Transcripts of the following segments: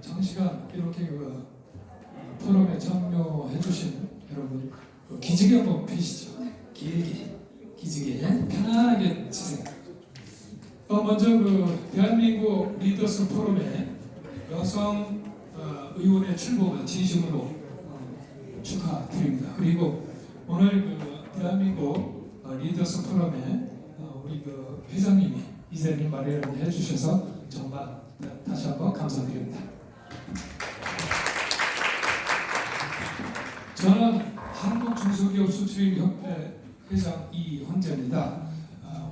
장시간 이렇게 포럼에 참여해 주신 여러분 기지개 한번 펴시죠. 길게 기지개 편안하게 치세요. 먼저 대한민국 리더스 포럼의 여성 의원의 출범을 진심으로 축하드립니다. 그리고 오늘 대한민국 리더스 포럼의 우리 회장님이 이 자리를 마련해 주셔서 정말 다시 한번 감사드립니다. 저는 한국중소기업수출협회 회장 이헌재입니다.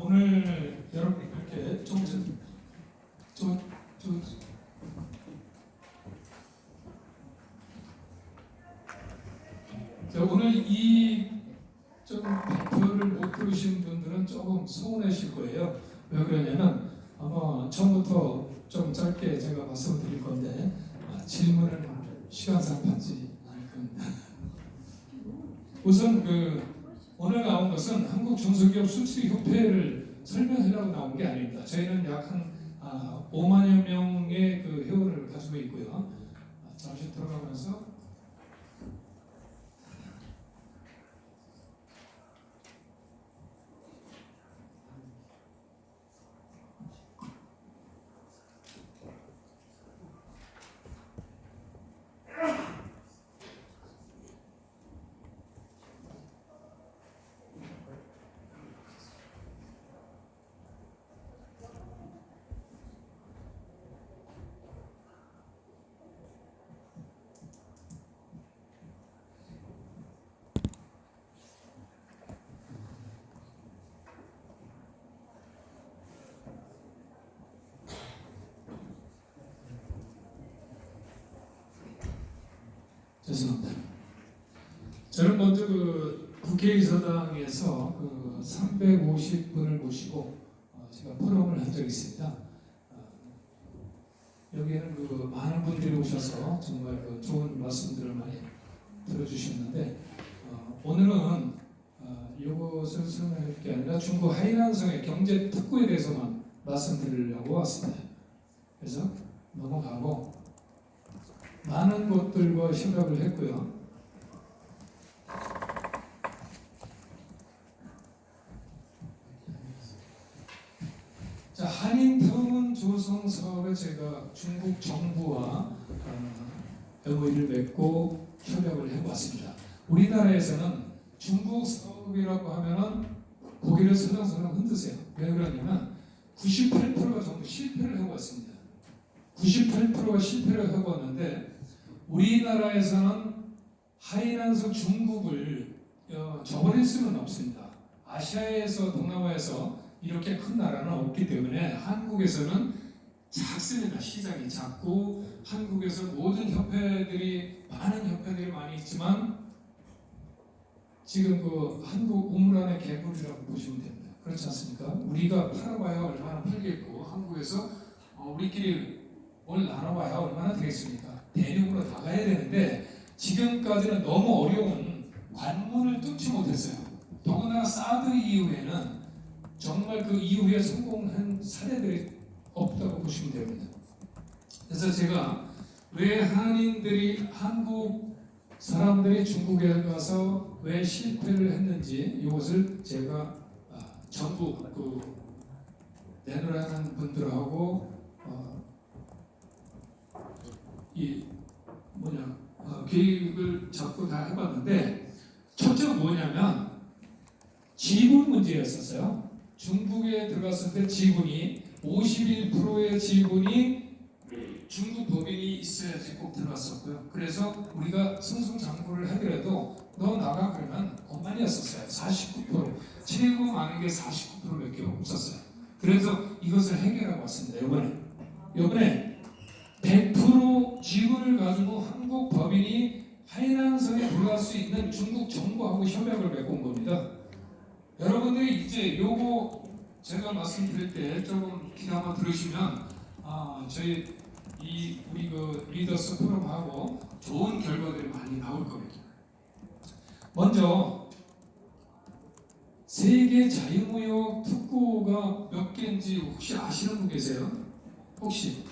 오늘 여러분 이렇게 오늘 좀 발표를 못 들으신 분들은 조금 서운하실 거예요. 왜 그러냐면 아마 처음부터 좀 짧게 제가 말씀을 드릴 건데 질문을 시간상 받지 않을 겁니다. 우선 오늘 나온 것은 한국중소기업 수출협회를 설명하려고 나온 게 아닙니다. 저희는 약 한 5만여 명의 회원을 가지고 있고요. 잠시 들어가면서 죄송합니다. 저는 먼저 국회의사당에서 350분을 모시고 제가 포럼을 한 적이 있습니다. 여기에는 많은 분들이 오셔서 정말 좋은 말씀들을 많이 들어주셨는데 오늘은 이것을 설명할 게 아니라 중국 하이난성의 경제 특구에 대해서만 말씀드리려고 왔습니다. 그래서 넘어가고 많은 곳들과 협력을 했고요. 자, 한인터운 조성 사업에 제가 중국 정부와 MOU를 맺고 협력을 해왔습니다. 우리나라에서는 중국 사업이라고 하면은 고개를 설렁설렁 흔드세요. 왜 그러냐면 98%가 전부 실패를 하고 왔습니다. 98%가 실패를 하고 왔는데 우리나라에서는 하이난성 중국을 저버릴 수는 없습니다. 아시아에서 동남아에서 이렇게 큰 나라는 없기 때문에 한국에서는 작습니다. 시장이 작고 한국에서 모든 협회들이 많은 협회들이 많이 있지만 지금 한국 우물 안의 개구리라고 보시면 됩니다. 그렇지 않습니까? 우리가 팔아봐야 얼마나 팔겠고 한국에서 우리끼리 뭘 나눠봐야 얼마나 되겠습니까? 대륙으로 나가야 되는데 지금까지는 너무 어려운 관문을 뚫지 못했어요. 더구나 사드 이후에는 정말 이후에 성공한 사례들이 없다고 보시면 됩니다. 그래서 제가 왜 한국 사람들이 중국에 가서 왜 실패를 했는지 이것을 제가 전부 내노라는 분들하고 계획을 잡고 다 해봤는데 첫째가 뭐냐면 지분 문제였었어요. 중국에 들어갔을 때 지분이 51%의 지분이 중국 법인이 있어야지 꼭 들어갔었고요. 그래서 우리가 승승장구를 하더라도 너 나가 그러면 그만이었었어요. 49% 최고 많은 게 49%밖에 없었어요. 그래서 이것을 해결하고 왔습니다. 이번에 100% 지분을 가지고 한국 법인이 하이난성에 들어갈 수 있는 중국 정부하고 협약을 맺고 온 겁니다. 여러분들이 이제 요거 제가 말씀드릴 때 조금 귀 한번 들으시면 저희 우리 리더스 포럼하고 좋은 결과들이 많이 나올 겁니다. 먼저 세계 자유무역 특구가 몇 개인지 혹시 아시는 분 계세요? 혹시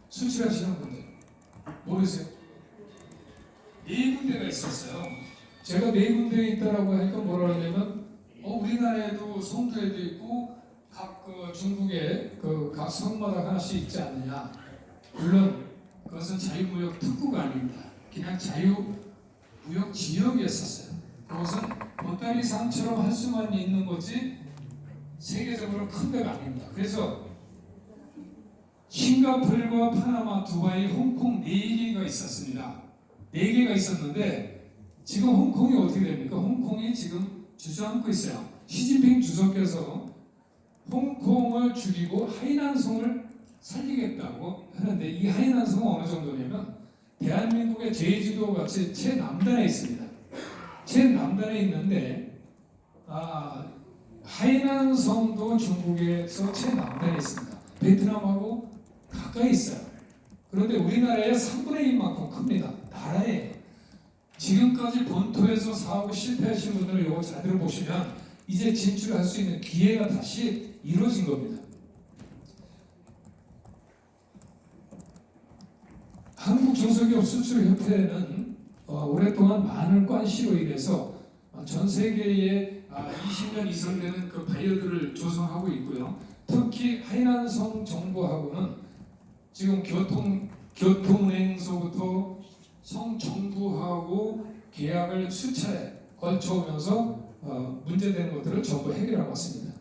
수출하시는 분들? 모르세요? 네 군데가 있었어요. 제가 네 군데에 있다라고 하니까 뭐라 하냐면 우리나라에도 송도에도 있고 각 중국의 각 성마다 하나씩 있지 않느냐. 물론 그것은 자유무역 특구가 아닙니다. 그냥 자유무역 지역이었었어요. 그것은 보따리 상처럼 할 수만 있는 거지 세계적으로 큰 데가 아닙니다. 그래서 싱가포르와 파나마, 두바이, 홍콩 4개가 있었습니다. 4개가 있었는데 지금 홍콩이 어떻게 됩니까? 홍콩이 지금 주저앉고 있어요. 시진핑 주석께서 홍콩을 죽이고 하이난성을 살리겠다고 하는데 이 하이난성은 어느 정도냐면 대한민국의 제주도 같이 최남단에 있습니다. 최남단에 있는데 하이난성도 중국에서 최남단에 있습니다. 베트남하고 가까이 있어요. 그런데 우리나라의 3분의 1만큼 큽니다. 나라에 지금까지 본토에서 사업을 실패하신 분들은 이거 잘 들어보시면 이제 진출할 수 있는 기회가 다시 이루어진 겁니다. 한국중소기업수출협회는 오랫동안 많은 관시로 인해서 전 세계에 20년 이상 되는 그 바이어들을 조성하고 있고요. 특히 하이난성 정부하고는 지금 교통은행소부터 성정부하고 계약을 수차례 걸쳐오면서 문제되는 것들을 전부 해결하고 왔습니다.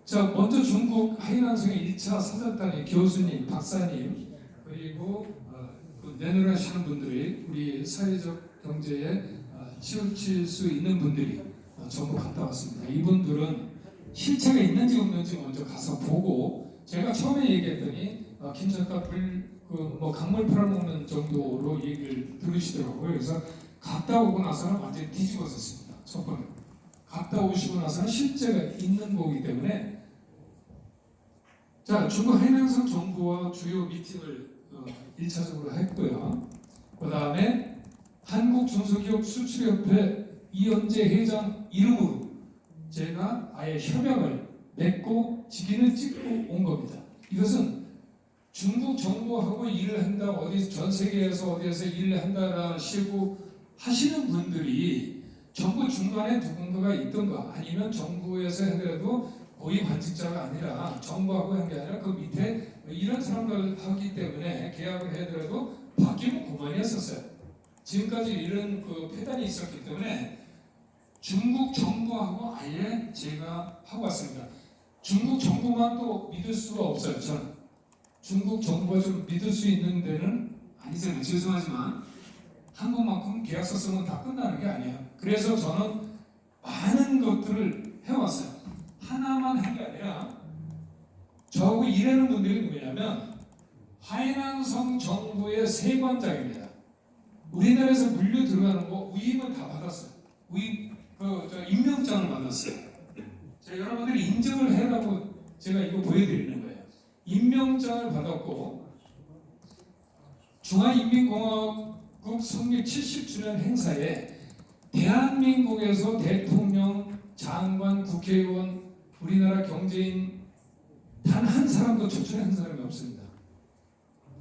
자, 먼저 중국 하이난성의 1차 사절단의 교수님, 박사님 그리고 내노라시는 분들이 우리 사회적 경제에 치우칠 수 있는 분들이 전부 갔다 왔습니다. 이분들은 실체가 있는지 없는지 먼저 가서 보고 제가 처음에 얘기했더니 김석가 강물 팔아먹는 정도로 얘기를 들으시더라고요. 그래서 갔다 오고 나서는 완전히 뒤집어졌습니다. 첫 번째 갔다 오시고 나서는 실제가 있는 거기 때문에 자 중국 하이난성 정부와 주요 미팅을 1차적으로 했고요. 그 다음에 한국중소기업 수출협회 이현재 회장 이름으로 제가 아예 협약을 맺고 직인을 찍고 온 겁니다. 이것은 중국 정부하고 일을 한다, 어디 전 세계에서 어디에서 일을 한다라는 식으로 하시는 분들이 정부 중간에 누군가가 있던가 아니면 정부에서 하더라도 고위 관직자가 아니라 정부하고 한 게 아니라 그 밑에 이런 사람들 하기 때문에 계약을 하더라도 바뀌면 그만이었었어요. 지금까지 이런 폐단이 있었기 때문에 중국 정부하고 아예 제가 하고 왔습니다. 중국 정부만 또 믿을 수가 없어요. 저는 중국 정부가 좀 믿을 수 있는 데는 아니잖아요. 죄송하지만 한국만큼 계약서 쓰면 다 끝나는 게 아니에요. 그래서 저는 많은 것들을 해왔어요. 하나만 한 게 아니라 저하고 일하는 분들이 누구냐면 하이난성 정부의 세관장입니다. 우리나라에서 물류 들어가는 거 위임은 다 받았어요. 위임 임명장을 받았어요. 자, 여러분들이 인증을 해라고 제가 이거 보여드리는 거예요. 임명장을 받았고 중화인민공화국 성립 70주년 행사에 대한민국에서 대통령, 장관, 국회의원, 우리나라 경제인 단 한 사람도 초청한 사람이 없습니다.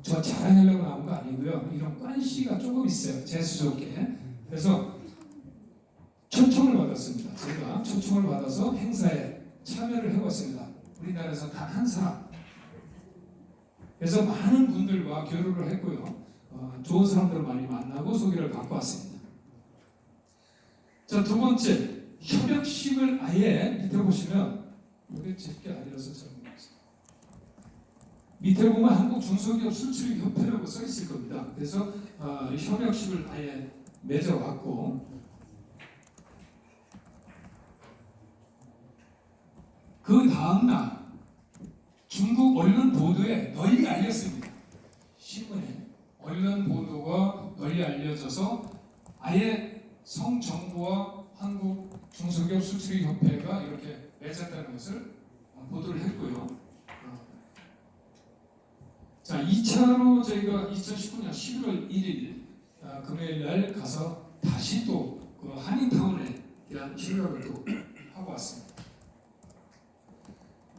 저 자랑하려고 나온 거 아니고요. 이런 관시가 조금 있어요. 재수적게. 그래서 초청을 받았습니다. 제가 초청을 받아서 행사에 참여를 해봤습니다. 우리나라에서 단 한 사람. 그래서 많은 분들과 교류를 했고요. 좋은 사람들을 많이 만나고 소개를 받고 왔습니다. 자, 두 번째 협약식을 아예 밑에 보시면 이게 제게 아니라서 잘 모르겠어요. 밑에 보면 한국중소기업 수출협회라고 써 있을 겁니다. 그래서 협약식을 아예 맺어왔고 그 다음날 중국 언론 보도에 널리 알렸습니다. 신문에 언론 보도가 널리 알려져서 아예 성정부와 한국중소기업 수출협회가 이렇게 맺었다는 것을 보도를 했고요. 자, 2차로 저희가 2019년 11월 1일 금요일 날 가서 다시 또 그 한인타운에 대한 협약을 또 하고 왔습니다.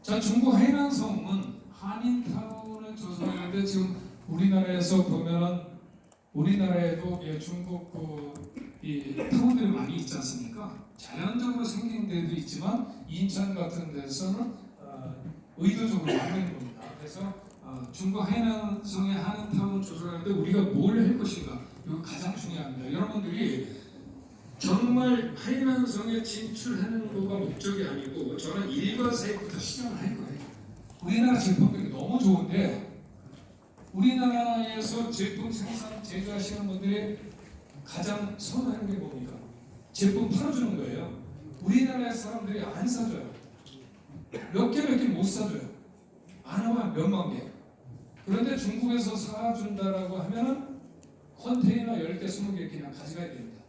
자, 중국 하이난성은 한인타운은 하이난 조선인데 지금 우리나라에서 보면은 우리나라에도 중국 이 타운들이 많이 있지 않습니까? 자연적으로 생긴 데도 있지만 인천 같은 데서는 의도적으로 만든 겁니다. 그래서 중국 하이난성의 한인타운 조성하는데 우리가 뭘 할 것인가 이거 가장 중요합니다. 여러분들이 정말 하이난성에 진출하는 거가 목적이 아니고 저는 일과세부터 시작을 할 거예요. 우리나라 제품들이 너무 좋은데 우리나라에서 제품 생산 제조하시는 분들이 가장 선호하는 게 뭡니까? 제품 팔아주는 거예요. 우리나라 사람들이 안 사줘요. 몇 개 못 사줘요. 안 하면 몇만 개. 그런데 중국에서 사준다라고 하면은 컨테이너 10개, 20개 그냥 가져가야 됩니다.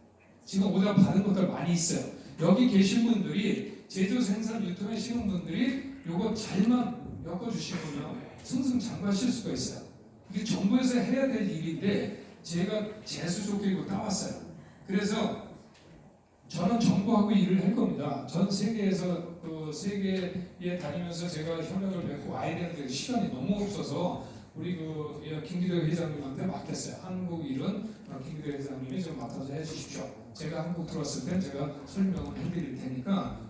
지금 오다 받은 것들 많이 있어요. 여기 계신 분들이 제조 생산 유통하시는 분들이 요거 잘만 엮어주시면 승승장구하실 수가 있어요. 이게 정부에서 해야 될 일인데 제가 재수 좋게 이거 따왔어요. 그래서 저는 정부하고 일을 할 겁니다. 전 세계에서 세계에 다니면서 제가 협력을 맺고 와야 되는데 시간이 너무 없어서 우리 김기덕 회장님한테 맡겼어요. 한국 일은 김기덕 회장님이 좀 맡아서 해주십시오. 제가 한국 들어왔을 때 제가 설명을 해드릴 테니까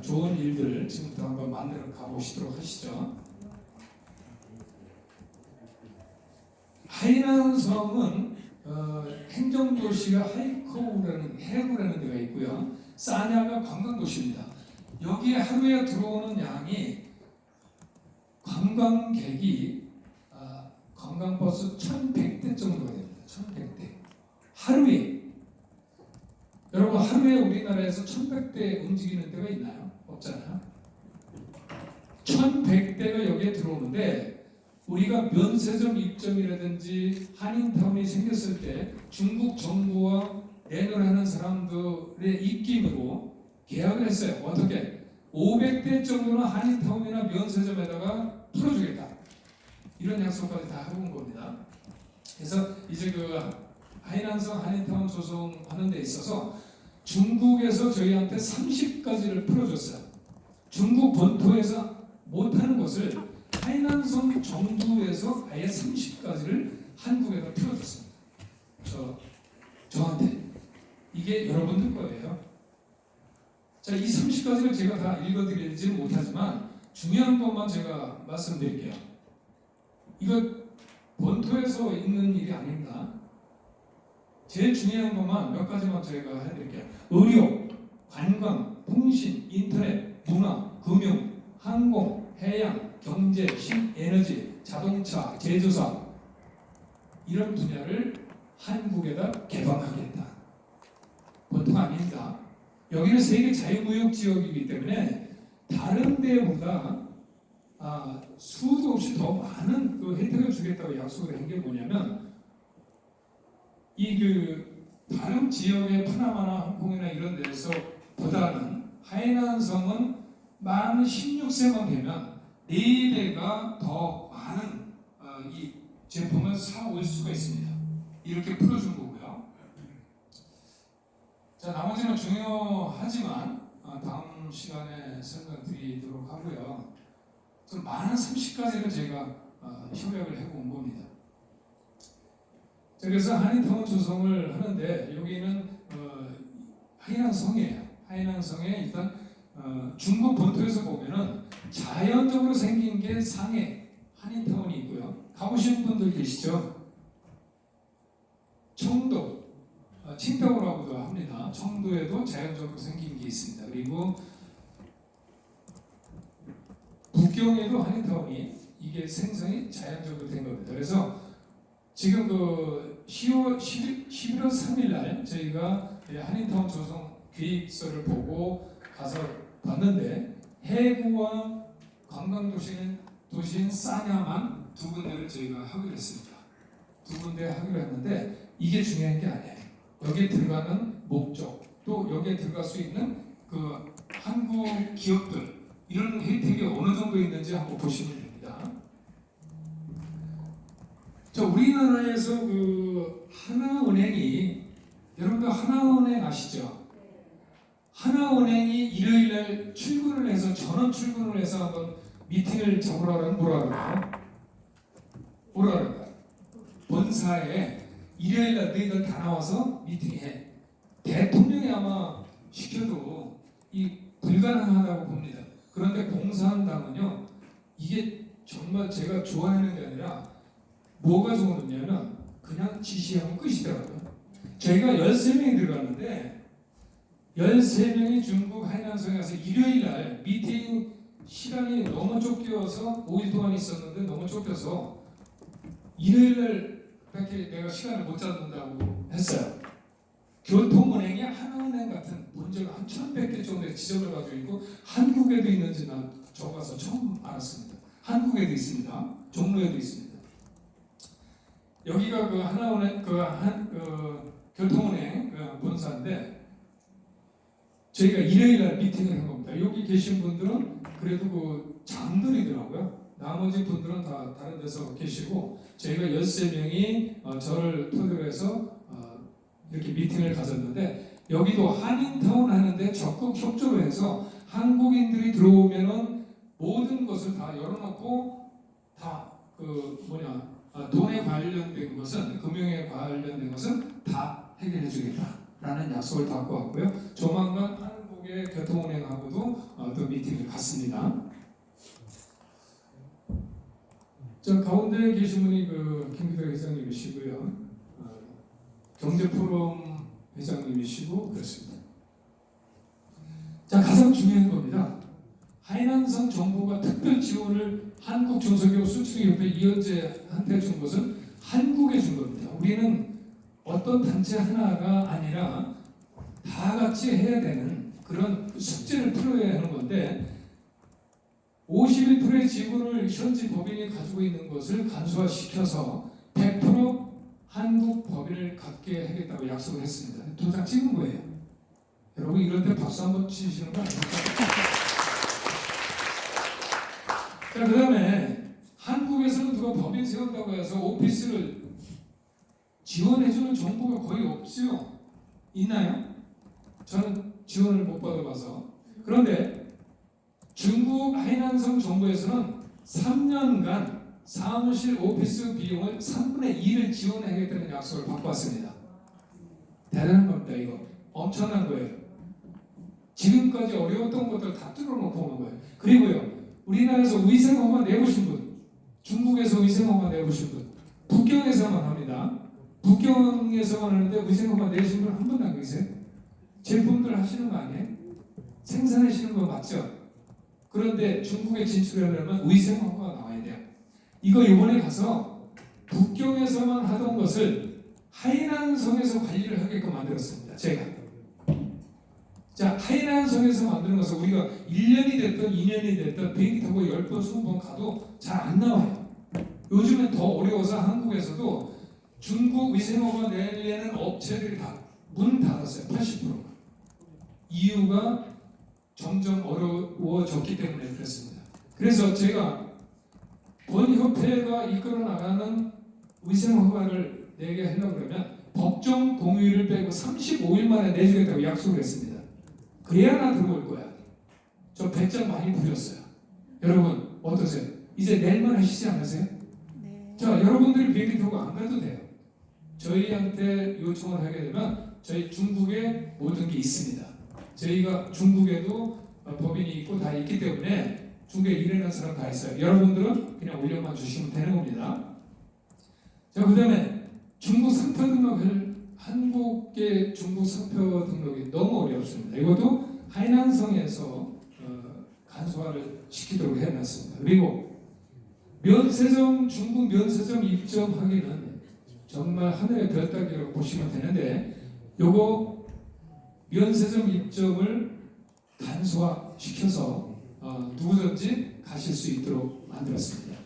좋은 일들을 지금부터 한번 만들어 가보시도록 하시죠. 하이난성은 행정도시가 해구라는 데가 있고요. 싸냐가 관광도시입니다. 여기에 하루에 들어오는 양이 관광객이 관광버스 1,100대 정도가 됩니다. 1,100대. 하루에. 여러분 하루에 우리나라에서 1,100대 움직이는 데가 있나요? 없잖아요. 1,100대가 여기에 들어오는데 우리가 면세점 입점이라든지 한인타운이 생겼을 때 중국 정부와 내노하는 사람들의 입김으로 계약을 했어요. 어떻게? 500대 정도는 한인타운이나 면세점에다가 풀어주겠다. 이런 약속까지 다 해본 겁니다. 그래서 이제 하이난성 한인타운 조성하는 데 있어서 중국에서 저희한테 30가지를 풀어줬어요. 중국 본토에서 못하는 것을 하이난성 정부에서 아예 30가지를 한국에다 풀어줬습니다. 저한테. 이게 여러분들 거예요. 자, 이 30가지를 제가 다 읽어드리지는 못하지만 중요한 것만 제가 말씀드릴게요. 이거 본토에서 있는 일이 아닙니다. 제일 중요한 것만 몇 가지만 제가 해드릴게요. 의료, 관광, 통신, 인터넷, 문화, 금융, 항공, 해양, 경제, 신에너지, 자동차, 제조사 이런 분야를 한국에다 개방하겠다. 보통 아닙니다. 여기는 세계 자유무역 지역이기 때문에 다른 데보다 수도 없이 더 많은 혜택을 주겠다고 약속을 한 게 뭐냐면 다른 지역의 파나마나 홍콩이나 이런 데서 보다는 하이난성은 만 16세만 되면 4배가 더 많은 이 제품을 사올 수가 있습니다. 이렇게 풀어준 거고요. 자, 나머지는 중요하지만 다음 시간에 설명드리도록 하고요. 좀 많은 30가지를 제가 협력을 해본 겁니다. 자, 그래서 한인타운 조성을 하는데 여기는 하이난성이에요. 하이난성에 일단 중국 본토에서 보면은 자연적으로 생긴 게 상해 한인타운이 있고요. 가보신 분들 계시죠? 청도, 칭다오라고도 합니다. 청도에도 자연적으로 생긴 게 있습니다. 그리고 북경에도 한인타운이 이게 생성이 자연적으로 된 겁니다. 그래서 지금 11월 3일 날 저희가 한인타운 조성 계획서를 보고 가서 봤는데 해구와 관광도시인 싸냐만 2군데를 저희가 하기로 했습니다. 2군데 하기로 했는데 이게 중요한 게 아니에요. 여기에 들어가는 목적 또 여기에 들어갈 수 있는 한국 기업들 이런 혜택이 어느 정도 있는지 한번 보시면 됩니다. 자, 우리나라에서 하나은행이 여러분들 하나은행 아시죠? 하나은행이 일요일날 출근을 해서 전원 출근을 해서 한번 미팅을 잡으라고 뭐라 그래요? 뭐라 그럴까요? 본사에 일요일날 너희들 다 나와서 미팅해. 대통령이 아마 시켜도 이 불가능하다고 봅니다. 그런데 공산당은요, 이게 정말 제가 좋아하는 게 아니라 뭐가 좋으냐면 그냥 지시하면 끝이더라고요. 저희가 13명이 들어갔는데 13명이 중국 하이난성에 가서 일요일날 미팅 시간이 너무 쫓겨서 5일 동안 있었는데 너무 쫓겨서 일요일날밖에 내가 시간을 못 잡는다고 했어요. 교통은행이 하나은행 같은 문제가 한 1,100개 정도의 지점을 가지고 있고 한국에도 있는지 난 저 가서 처음 알았습니다. 한국에도 있습니다. 종로에도 있습니다. 여기가 그 하나은행 교통은행 본사인데 저희가 일요일날 미팅을 한 겁니다. 여기 계신 분들은 그래도 그 장들이더라고요. 나머지 분들은 다 다른 데서 계시고 저희가 13명이 저를 토대로 해서 이렇게 미팅을 가졌는데 여기도 한인타운 하는데 적극 협조를 해서 한국인들이 들어오면은 모든 것을 다 열어놓고 다 돈에 관련된 것은 금융에 관련된 것은 다 해결해 주겠다라는 약속을 받고 왔고요. 조만간 한국의 교통은행하고도 또 미팅을 갖습니다. 저 가운데 계신 분이 그 김기덕 회장님이시고요. 경제포럼 회장님이시고 그렇습니다. 자, 가장 중요한 겁니다. 하이난성 정부가 특별 지원을 한국 중소기업 수출협회 이현재한테 준 것은 한국에 준 겁니다. 우리는 어떤 단체 하나가 아니라 다 같이 해야 되는 그런 숙제를 풀어야 하는 건데 51%의 지분을 현지 법인이 가지고 있는 것을 간소화시켜서 100% 한국 법인을 갖게 하겠다고 약속을 했습니다. 도장 찍은 거예요. 여러분 이럴 때 박수 한번 치시는 거 아닙니까? 자, 그 다음에 한국에서는 누가 법인 세운다고 해서 오피스를 지원해주는 정부가 거의 없죠. 있나요? 저는 지원을 못 받아봐서. 그런데 중국 하이난성 정부에서는 3년간 사무실 오피스 비용을 3분의 2를 지원하겠다는 약속을 받고 왔습니다. 대단한 겁니다. 이거 엄청난 거예요. 지금까지 어려웠던 것들 다 뚫어놓고 오는 거예요. 그리고요, 우리나라에서 위생허가 내보신 분, 중국에서 위생허가 내보신 분, 북경에서만 합니다. 북경에서만 하는데 위생허가 내신 분 한 분도 안 계세요? 제품들 하시는 거 아니에요? 생산하시는 거 맞죠? 그런데 중국에 진출하려면 위생허가가 나와야 돼요. 이거 이번에 가서 북경에서만 하던 것을 하이난성에서 관리를 하게끔 만들었습니다. 제가. 자, 하이난성에서 만드는 것은 우리가 1년이 됐든 2년이 됐든 비행기 타고 10번, 20번 가도 잘 안 나와요. 요즘은 더 어려워서 한국에서도 중국 위생허가 내려는 업체들이 다 문 닫았어요. 80%가. 이유가 점점 어려워졌기 때문에 그렇습니다. 그래서 제가 본 협회가 이끌어 나가는 위생허가를 내게 하려고 그러면 법정 공휴일을 빼고 35일 만에 내주겠다고 약속을 했습니다. 그래야 나 들어올 거야. 저 배짱 많이 부렸어요. 여러분 어떠세요? 이제 내일만 하시지 않으세요? 네. 자, 여러분들이 비행기 타고 안 가도 돼요. 저희한테 요청을 하게 되면 저희 중국에 모든 게 있습니다. 저희가 중국에도 법인이 있고 다 있기 때문에 중국에 일하는 사람 다 있어요. 여러분들은 그냥 올려만 주시면 되는 겁니다. 자, 그 다음에 중국 상표 등록을 한국의 중국 상표 등록이 너무 어렵습니다. 이것도 하이난성에서 간소화를 시키도록 해놨습니다. 그리고 면세점, 중국 면세점 입점하기는 정말 하늘의 별 따기라고 보시면 되는데 요거 면세점 입점을 간소화시켜서 누구든지 가실 수 있도록 만들었습니다.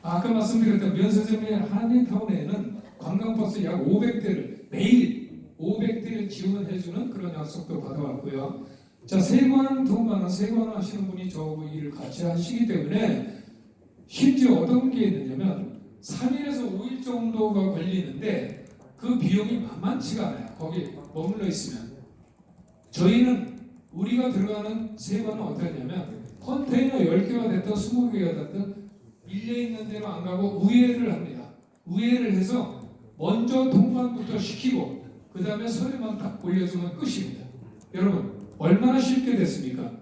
아까 말씀드렸던 면세점의 한인타운에는 관광버스 약 500대를 매일 500대를 지원해주는 그런 약속도 받아왔고요. 자, 세관 통과는 세관 하시는 분이 저 일을 같이 하시기 때문에 심지어 어떤 게 있느냐면 3일에서 5일 정도가 걸리는데 그 비용이 만만치가 않아요. 거기 머물러 있으면. 저희는 우리가 들어가는 세관은 어떠냐면 컨테이너 10개가 됐든 20개가 됐든 밀려 있는 대로 안 가고 우회를 합니다. 우회를 해서 먼저 통관부터 시키고 그 다음에 서류만 딱 올려주면 끝입니다. 여러분 얼마나 쉽게 됐습니까?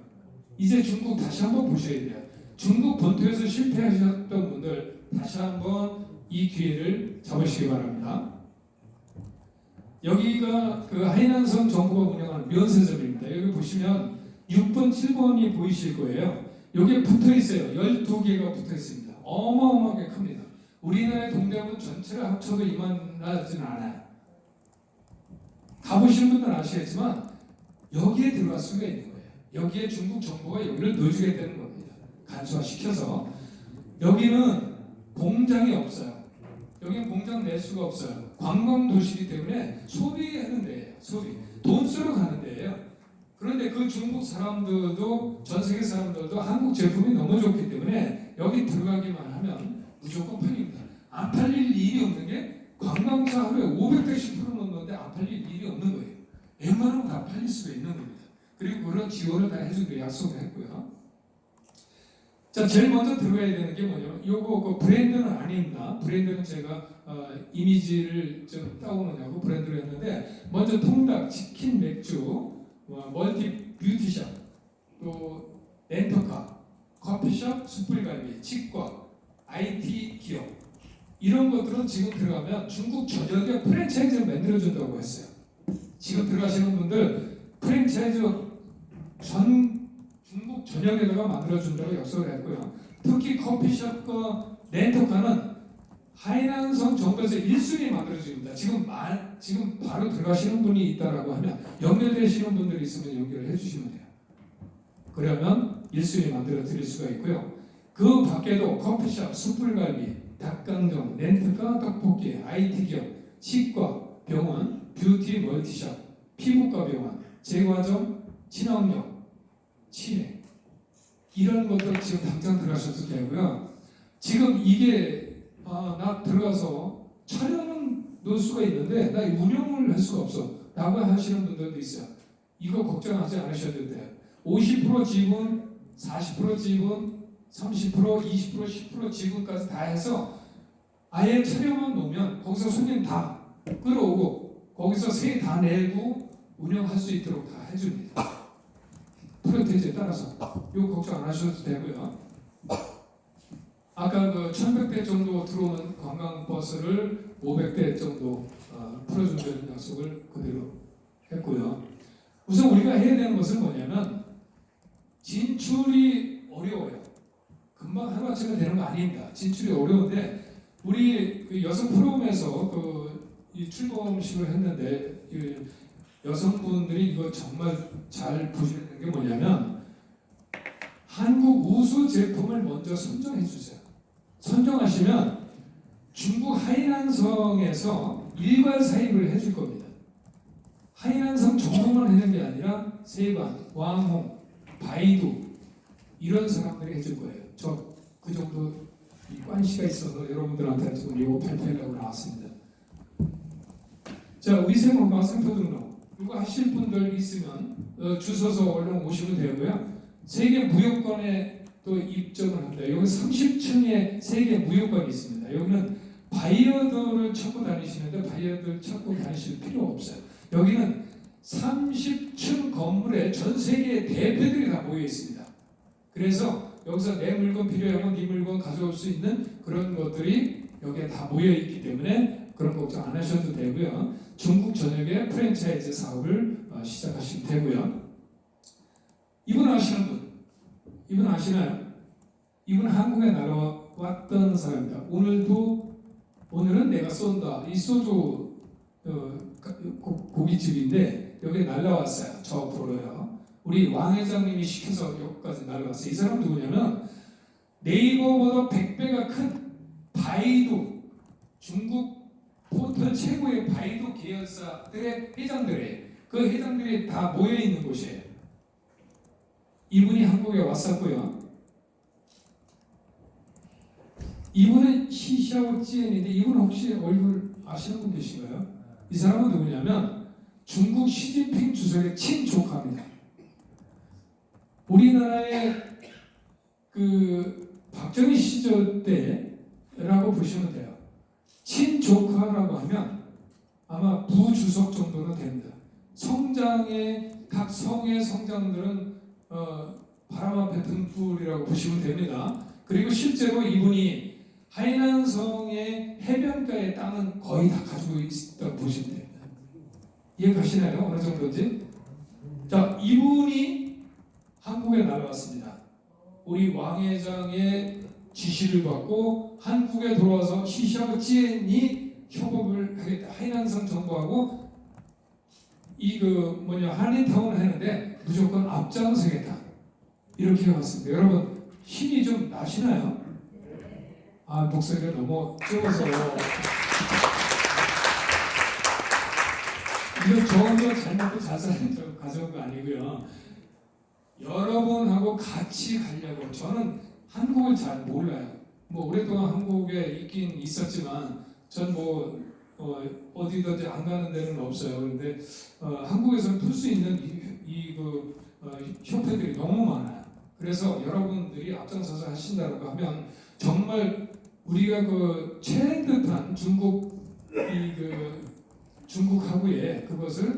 이제 중국 다시 한번 보셔야 돼요. 중국 본토에서 실패하셨던 분들 다시 한번 이 기회를 잡으시기 바랍니다. 여기가 그 하이난성 정부가 운영하는 면세점입니다. 여기 보시면 6번, 7번이 보이실 거예요. 여기에 붙어 있어요. 12개가 붙어 있습니다. 어마어마하게 큽니다. 우리나라의 동대문 전체를 합쳐도 이만하지는 않아요. 가보신 분들은 아시겠지만 여기에 들어갈 수가 있는 거예요. 여기에 중국 정부가 여기를 넣어주겠다는 겁니다. 간소화시켜서. 여기는 공장이 없어요. 여기는 공장 낼 수가 없어요. 관광 도시이기 때문에 소비하는 데예요. 소비. 돈 쓰러 가는 데예요. 그런데 그 중국 사람들도 전 세계 사람들도 한국 제품이 너무 좋기 때문에 여기 들어가기만 하면 무조건 팔립니다. 안 팔릴 일이 없는 게 관광차 하루에 500대씩 풀어놓는데 안 팔릴 일이 없는 거예요. 웬만하면 다 팔릴 수가 있는 겁니다. 그리고 그런 지원을 다 해주기로 약속을 했고요. 자, 제일 먼저 들어가야 되는 게 뭐냐면 요거 그 브랜드는 아닙니다. 브랜드는 제가 이미지를 좀 따오느냐고 브랜드를 했는데 먼저 통닭, 치킨, 맥주, 멀티 뷰티샵, 또 렌터카, 커피숍, 숯불갈비, 치과, IT 기업 이런 것들은 지금 들어가면 중국 전역에 프랜차이즈를 만들어준다고 했어요. 지금 들어가시는 분들 프랜차이즈 전 중국 전역에다가 만들어준다고 약속을 했고요. 특히 커피숍과 렌터카는 하이난성 정부에서 1순위 만들어줍니다. 지금 바로 들어가시는 분이 있다라고 하면 연결되시는 분들이 있으면 연결을 해주시면 돼요. 그러면 1순위 만들어 드릴 수가 있고요. 그 밖에도 커피숍, 숯불갈비, 닭강정, 렌트카, 떡볶이, IT 기업, 치과, 병원, 뷰티 멀티샵, 피부과 병원, 제과점, 친환경, 치매 이런 것들 지금 당장 들어가셔도 되고요. 지금 이게 나 들어가서 촬영은 넣을 수가 있는데 나 운영을 할 수가 없어 라고 하시는 분들도 있어요. 이거 걱정하지 않으셔도 돼요. 50% 지분, 40% 지분, 30%, 20%, 10% 지분까지 다 해서 아예 촬영만 놓으면 거기서 손님 다 끌어오고 거기서 세금 다 내고 운영할 수 있도록 다 해줍니다. 프로테이지에 따라서 이거 걱정 안 하셔도 되고요. 아까 그 1100대 정도 들어오는 관광버스를 500대 정도 풀어준다는 약속을 그대로 했고요. 우선 우리가 해야 되는 것은 뭐냐면 진출이 어려워요. 금방 하루아침에 되는 거 아닙니다. 진출이 어려운데 우리 그 여성 프로그램에서 이 출범식을 했는데 이 여성분들이 이거 정말 잘 보셔야 되는 게 뭐냐면 한국 우수 제품을 먼저 선정해 주세요. 선정하시면 중국 하이난성에서 일괄 사입을 해줄 겁니다. 하이난성 정도만 하는 게 아니라 세관, 왕홍, 바이두 이런 사람들이 해줄 거예요. 저 그 정도 관시가 있어서 여러분들한테 지금 이거 발표하려고 나왔습니다. 자, 위생건강 상표 등록 이거 하실 분들 있으면 주소서 얼른 오시면 되고요. 세계 무역관에 또 입점을 합니다. 여기 30층에 세계 무역관이 있습니다. 여기는 바이어들을 찾고 다니시는데 바이어들 찾고 다니실 필요 없어요. 여기는 30층 건물에 전 세계의 대표들이 다 모여 있습니다. 그래서 여기서 내 물건 필요하면 네 물건 가져올 수 있는 그런 것들이 여기에 다 모여 있기 때문에 그런 걱정 안 하셔도 되고요. 중국 전역에 프랜차이즈 사업을 시작하시면 되고요. 이분 아시는 분? 이분 아시나요? 이분 한국에 날아왔던 사람입니다. 오늘은 내가 쏜다. 이 소주 고깃집인데 여기 날아왔어요. 저 보러요. 우리 왕 회장님이 시켜서 여기까지 날아왔어요. 이 사람 누구냐면 네이버보다 100배가 큰 바이두 중국 포털 최고의 바이두 계열사들의 회장들이에요. 그 회장들이 다 모여 있는 곳이에요. 이분이 한국에 왔었고요. 이분은 시샤오찌엔인데 이분 혹시 얼굴 아시는 분 계신가요? 이 사람은 누구냐면 중국 시진핑 주석의 친조카입니다. 우리나라의 그 박정희 시절 때라고 보시면 돼요. 친조카라고 하면 아마 부주석 정도는 됩니다. 성장의 각 성의 성장들은 바람 앞에 등불이라고 보시면 됩니다. 그리고 실제로 이분이 하이난성의 해변가의 땅은 거의 다 가지고 있다고 보시면 됩니다. 이해가시나요? 어느 정도인지? 자, 이분이 한국에 날아왔습니다. 우리 왕회장의 지시를 받고 한국에 돌아와서 시샤오찌엔이 협업을 하겠다. 하이난성 정부하고 한인타운을 했는데 무조건 앞장서겠다. 이렇게 해왔습니다. 여러분 힘이 좀 나시나요? 아, 목소리가 너무 적어서 이거 저도 잘 먹고 자살한 가져온 거 아니고요. 여러분하고 같이 가려고. 저는 한국을 잘 몰라요. 뭐 오랫동안 한국에 있긴 있었지만 전 어디든지 안 가는 데는 없어요. 그런데 한국에서 풀 수 있는 협회들이 너무 많아요. 그래서 여러분들이 앞장서서 하신다고 하면 정말 우리가 채듯한 중국하고의 그것을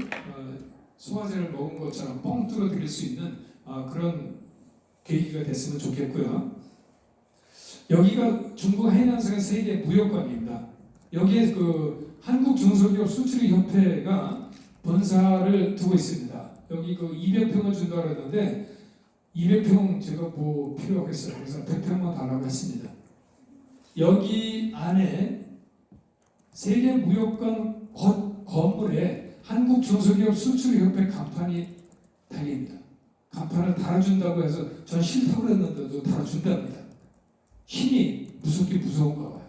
소화제를 먹은 것처럼 뻥 뚫어드릴 수 있는 그런 계기가 됐으면 좋겠고요. 여기가 중국 하이난성의 세계 무역관입니다. 여기에 한국 중소기업 수출협회가 본사를 두고 있습니다. 여기 200평을 준다고 했는데 200평 제가 필요하겠어요. 그래서 100평만 달라고 했습니다. 여기 안에 세계 무역관 건물에 한국 중소기업 수출협회 간판이 달립니다. 간판을 달아준다고 해서 전 싫다고 그랬는데도 달아준답니다. 힘이 무섭게 무서운가 봐요.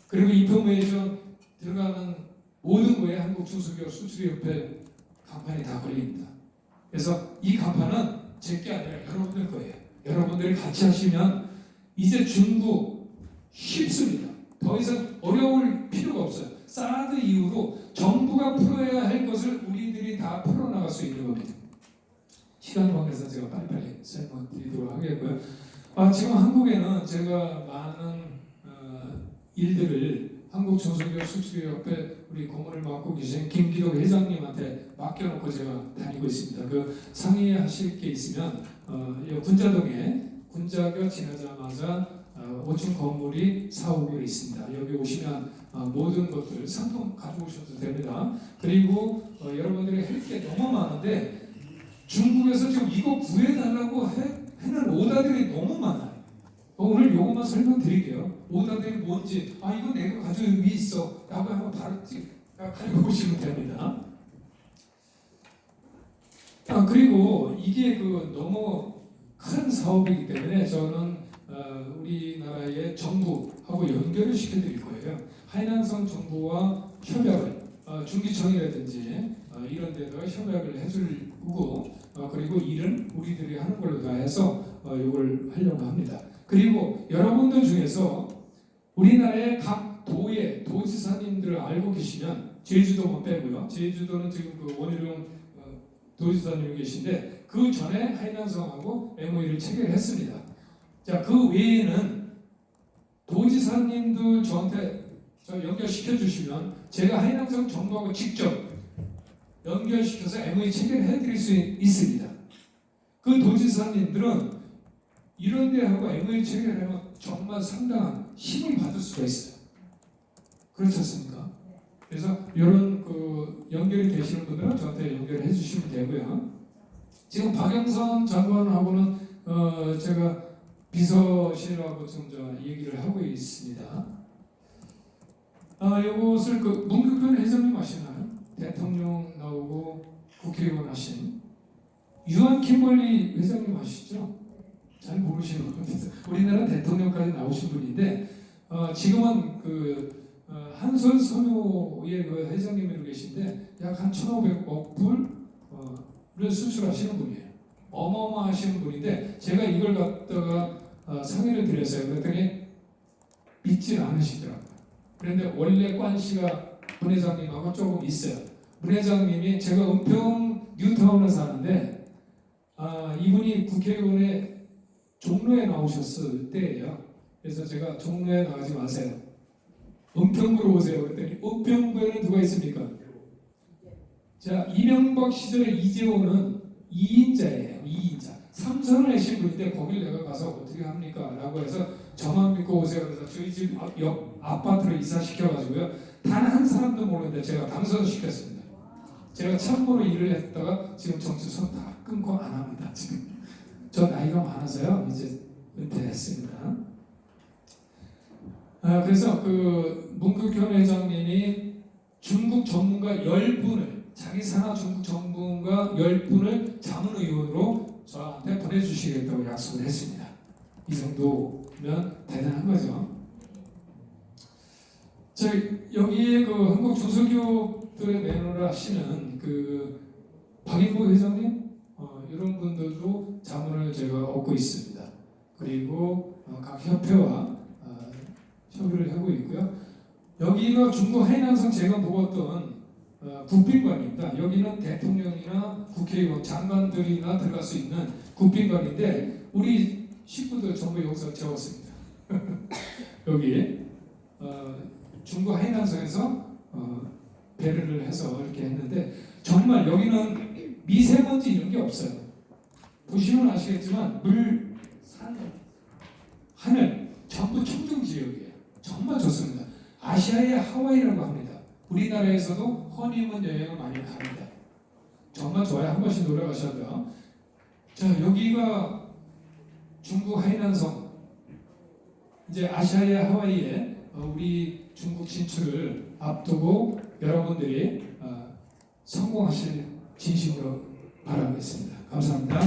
그리고 인포메이션 들어가는 모든 거에 한국 중소기업 수출협회 간판이 다 걸립니다. 그래서 이 간판은 제 게 아니라 여러분들 거예요. 여러분들이 같이 하시면 이제 중국 쉽습니다. 더 이상 어려울 필요가 없어요. 사드 이후로 정부가 풀어야 할 것을 우리들이 다 풀어나갈 수 있는 겁니다. 시간 관계에서 제가 빨리빨리 설명드리도록 하겠고요. 지금 한국에는 제가 많은 일들을 한국 중소기업 수출협회 우리 고문을 맡고 계신 김기덕 회장님한테 맡겨놓고 제가 다니고 있습니다. 상의하실 게 있으면 군자동에 군자교 지나자마자 5층 건물이 456에 있습니다. 여기 오시면 모든 것들 상품 가져오셔도 됩니다. 그리고 여러분들이 할 게 너무 많은데 중국에서 지금 이거 구해달라고 해는 오다들이 너무 많아요. 오늘 요것만 설명드릴게요. 오다들이 뭔지 이거 내가 가지고 여기 있어 라고 한번 바로 가지고 오시면 됩니다. 그리고 이게 너무 큰 사업이기 때문에 저는 우리나라의 정부하고 연결을 시켜드릴 거예요. 하이난성 정부와 협약을 중기청이라든지 이런 데다가 협약을 해주고 그리고 일은 우리들이 하는 걸로 다 해서 이걸 하려고 합니다. 그리고 여러분들 중에서 우리나라의 각 도의 도지사님들을 알고 계시면 제주도만 빼고요. 제주도는 지금 원희룡 도지사님이 계신데 그 전에 하이난성하고 MOU를 체결했습니다. 자, 그 외에는 도지사님들 저한테 연결시켜 주시면 제가 하이난성 정부하고 직접 연결시켜서 MOU 체결해 드릴 수 있습니다. 그 도지사님들은 이런 데하고 MOU 체결하면 정말 상당한 힘을 받을 수가 있어요. 그렇지 않습니까? 그래서 이런 연결이 되시는 분들은 저한테 연결해 주시면 되고요. 지금 박영선 장관하고는 제가 비서실하고 좀 얘기를 하고 있습니다. 이것을 문규표 회장님 아시나요? 대통령 나오고 국회의원 하신 유한 킴벌리 회장님 아시죠? 잘 모르시는 것 같아서 우리나라 대통령까지 나오신 분인데 지금은 한솔 선호의 회장님으로 계신데 약 한 1,500억 불을 수출하시는 분이에요. 어마어마하시는 분인데 제가 이걸 갖다가 상의를 드렸어요. 그랬더니 믿질 않으시더라고요. 그런데 원래 관시가 문 회장님하고 조금 있어요. 문 회장님이 제가 은평 뉴타운에 사는데 이분이 국회의원의 종로에 나오셨을 때예요. 그래서 제가 종로에 나가지 마세요. 은평구로 오세요. 그랬더니 은평구에는 누가 있습니까? 자, 이명박 시절에 이재호는 2인자예요. 2인자. 삼선을 내신 분인데 거길 내가 가서 어떻게 합니까? 라고 해서 저만 믿고 오세요. 그래서 저희 집 옆 아파트로 이사시켜가지고요. 단 한 사람도 모르는데 제가 당선시켰습니다. 제가 참고로 일을 했다가 지금 정치선 다 끊고 안 합니다. 지금 저 나이가 많아서요. 이제 은퇴했습니다. 그래서 그 문국현 회장님이 중국 전문가 10분을 자기 산하 중국 전문가 10분을 자문의원으로 저한테 보내주시겠다고 약속을 했습니다. 이 정도면 대단한 거죠. 여기에 그 한국 중소기업들의 매너를 하시는 그 박인보 회장님 이런 분들도 자문을 제가 얻고 있습니다. 그리고 각 협회와 협의를 하고 있고요. 여기가 중국 해난성 제가 묵었던 국빈관입니다. 여기는 대통령이나 국회의원, 장관들이나 들어갈 수 있는 국빈관인데 우리 식구들 전부 여기서 재웠습니다. 여기 중국 해난성에서 배려를 해서 이렇게 했는데 정말 여기는 미세먼지 이런 게 없어요. 보시면 아시겠지만 물, 산, 하늘 전부 청정 지역이에요. 정말 좋습니다. 아시아의 하와이라고 합니다. 우리나라에서도 허니문 여행을 많이 갑니다. 정말 좋아요. 한 번씩 놀러 가셔도요. 자, 여기가 중국 하이난성, 이제 아시아의 하와이에 우리 중국 진출을 앞두고 여러분들이 성공하실 진심으로 바라겠습니다. 감사합니다.